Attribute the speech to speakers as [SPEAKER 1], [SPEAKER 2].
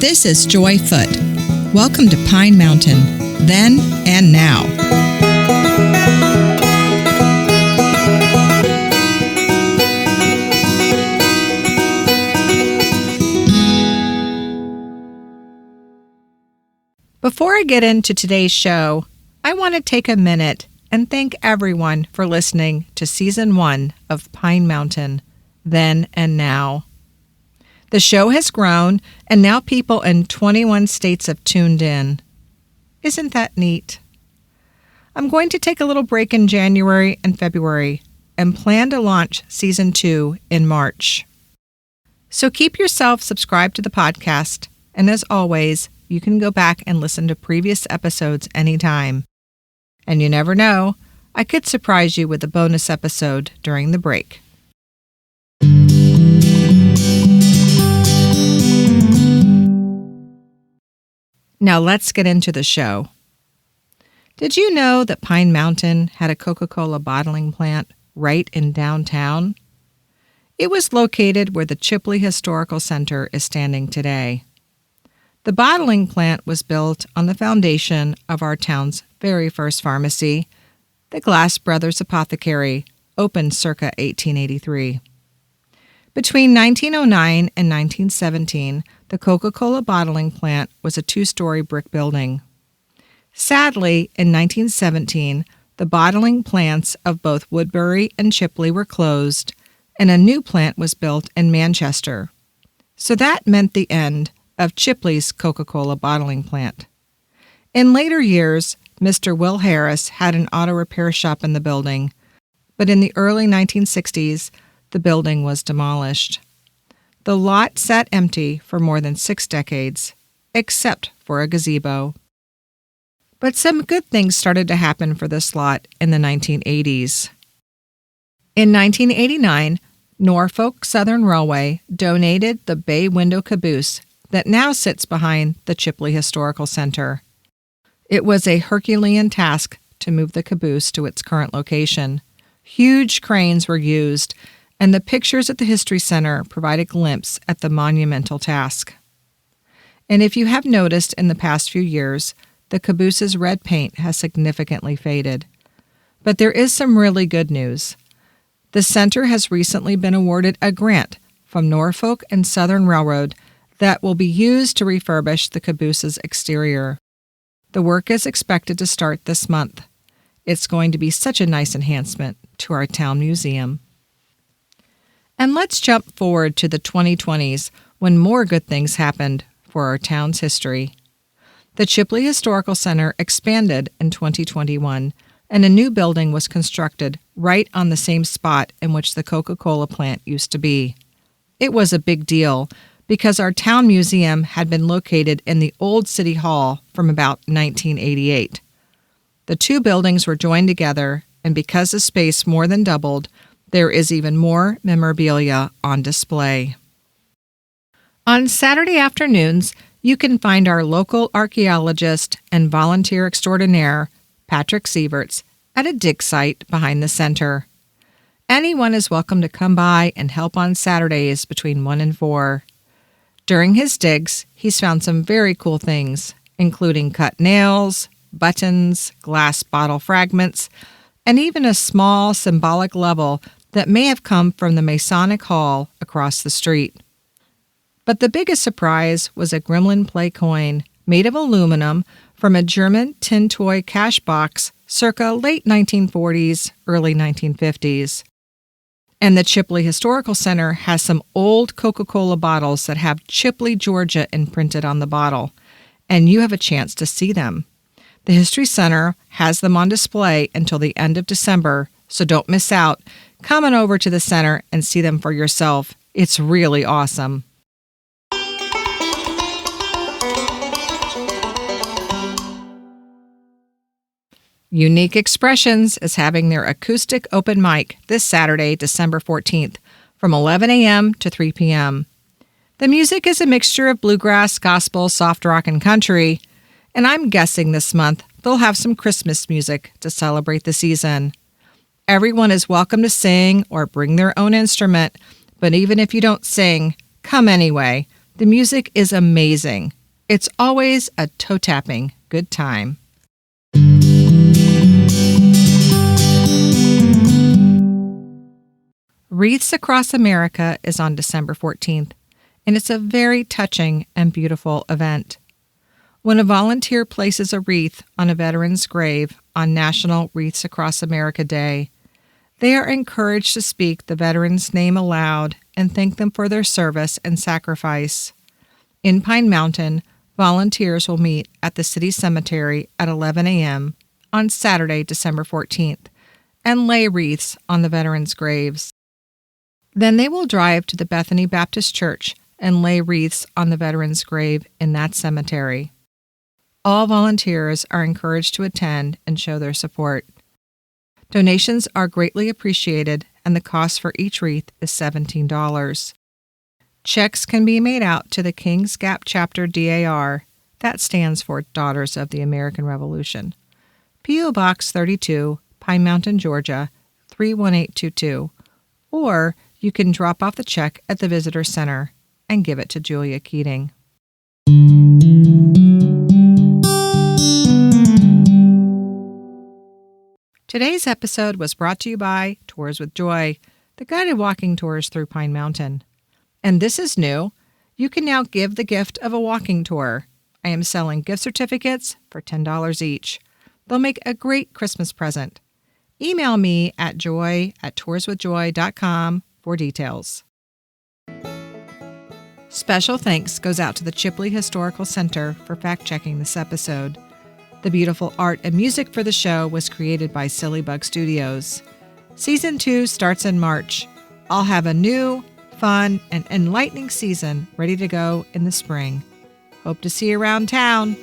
[SPEAKER 1] This is Joy Foote. Welcome to Pine Mountain, then and now. Before I get into today's show, I want to take a minute and thank everyone for listening to Season 1 of Pine Mountain, Then and Now. The show has grown, and now people in 21 states have tuned in. Isn't that neat? I'm going to take a little break in January and February and plan to launch Season 2 in March. So keep yourself subscribed to the podcast, and as always, you can go back and listen to previous episodes anytime. And you never know, I could surprise you with a bonus episode during the break. Now let's get into the show. Did you know that Pine Mountain had a Coca Cola bottling plant right in downtown? It was located where the Chipley Historical Center is standing today. The bottling plant was built on the foundation of our town's very first pharmacy, the Glass Brothers Apothecary, opened circa 1883. Between 1909 and 1917, the Coca Cola Bottling Plant was a 2-story brick building. Sadly, in 1917, the bottling plants of both Woodbury and Chipley were closed, and a new plant was built in Manchester. So that meant the end of Chipley's Coca Cola Bottling Plant. In later years, Mr. Will Harris had an auto repair shop in the building, but in the early 1960s, the building was demolished. The lot sat empty for more than 6 decades, except for a gazebo. But some good things started to happen for this lot in the 1980s. In 1989, Norfolk Southern Railway donated the bay window caboose that now sits behind the Chipley Historical Center. It was a Herculean task to move the caboose to its current location. Huge cranes were used, and the pictures at the History Center provide a glimpse at the monumental task. And if you have noticed in the past few years, the caboose's red paint has significantly faded. But there is some really good news. The center has recently been awarded a grant from Norfolk and Southern Railroad that will be used to refurbish the caboose's exterior. The work is expected to start this month. It's going to be such a nice enhancement to our town museum. And let's jump forward to the 2020s when more good things happened for our town's history. The Chipley Historical Center expanded in 2021, and a new building was constructed right on the same spot in which the Coca Cola plant used to be. It was a big deal because our town museum had been located in the old City Hall from about 1988. The two buildings were joined together, and because the space more than doubled, there is even more memorabilia on display. On Saturday afternoons, you can find our local archeologist and volunteer extraordinaire, Patrick Severts, at a dig site behind the center. Anyone is welcome to come by and help on Saturdays between 1 and 4. During his digs, he's found some very cool things, including cut nails, buttons, glass bottle fragments, and even a small symbolic level that may have come from the Masonic Hall across the street. But the biggest surprise was a Gremlin play coin made of aluminum from a German tin toy cash box circa late 1940s, early 1950s. And the Chipley Historical Center has some old Coca Cola bottles that have Chipley, Georgia imprinted on the bottle, and you have a chance to see them. The History Center has them on display until the end of December, so don't miss out. Come on over to the center and see them for yourself. It's really awesome. Unique Expressions is having their acoustic open mic this Saturday, December 14th, from 11 a.m. to 3 p.m. The music is a mixture of bluegrass, gospel, soft rock, and country, and I'm guessing this month they'll have some Christmas music to celebrate the season. Everyone is welcome to sing or bring their own instrument, but even if you don't sing, come anyway. The music is amazing. It's always a toe-tapping good time. Wreaths Across America is on December 14th, and it's a very touching and beautiful event. When a volunteer places a wreath on a veteran's grave on National Wreaths Across America Day, they are encouraged to speak the veteran's name aloud and thank them for their service and sacrifice. In Pine Mountain, volunteers will meet at the city cemetery at 11 a.m. on Saturday, December 14th, and lay wreaths on the veterans' graves. Then they will drive to the Bethany Baptist Church and lay wreaths on the veteran's grave in that cemetery. All volunteers are encouraged to attend and show their support. Donations are greatly appreciated, and the cost for each wreath is $17. Checks can be made out to the Kings Gap Chapter DAR, that stands for Daughters of the American Revolution, P.O. Box 32, Pine Mountain, Georgia, 31822, or you can drop off the check at the Visitor Center and give it to Julia Keating. Today's episode was brought to you by Tours with Joy, the guided walking tours through Pine Mountain. And this is new. You can now give the gift of a walking tour. I am selling gift certificates for $10 each. They'll make a great Christmas present. Email me at joy@tourswithjoy.com for details. Special thanks goes out to the Chipley Historical Center for fact-checking this episode. The beautiful art and music for the show was created by Silly Bug Studios. Season 2 starts in March. I'll have a new, fun, and enlightening season ready to go in the spring. Hope to see you around town.